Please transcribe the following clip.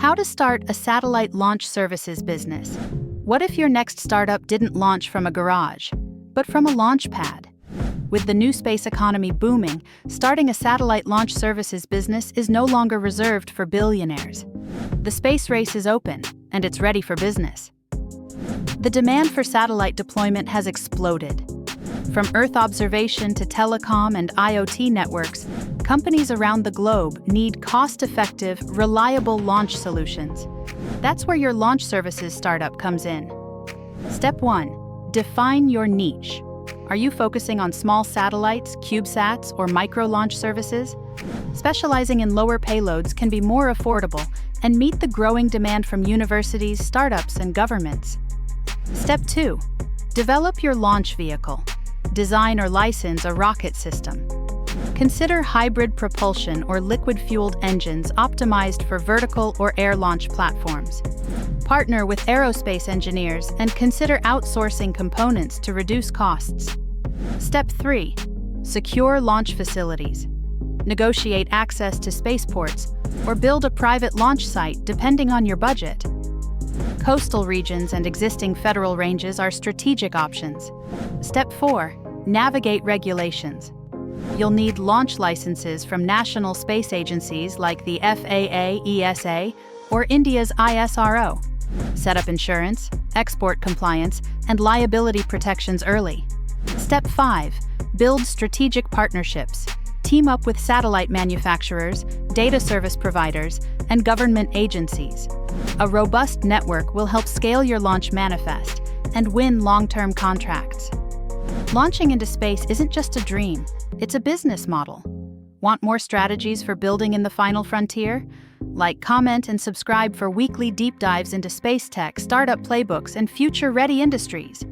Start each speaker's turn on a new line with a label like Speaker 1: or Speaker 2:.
Speaker 1: How to start a satellite launch services business. What if your next startup didn't launch from a garage, but from a launch pad? With the new space economy booming, starting a satellite launch services business is no longer reserved for billionaires. The space race is open, and it's ready for business. The demand for satellite deployment has exploded. From Earth observation to telecom and IoT networks, companies around the globe need cost-effective, reliable launch solutions. That's where your launch services startup comes in. Step 1. Define your niche. Are you focusing on small satellites, CubeSats, or micro-launch services? Specializing in lower payloads can be more affordable and meet the growing demand from universities, startups, and governments. Step 2. Develop your launch vehicle. Design or license a rocket system. Consider hybrid propulsion or liquid-fueled engines optimized for vertical or air launch platforms. Partner with aerospace engineers and consider outsourcing components to reduce costs. Step 3. Secure launch facilities. Negotiate access to spaceports or build a private launch site depending on your budget. Coastal regions and existing federal ranges are strategic options. Step 4. Navigate regulations. You'll need launch licenses from national space agencies like the FAA, ESA, or India's ISRO. Set up insurance, export compliance, and liability protections early. Step 5. Build strategic partnerships. Team up with satellite manufacturers, data service providers, and government agencies. A robust network will help scale your launch manifest and win long-term contracts. Launching into space isn't just a dream, it's a business model. Want more strategies for building in the final frontier? Like, comment, and subscribe for weekly deep dives into space tech, startup playbooks, and future-ready industries.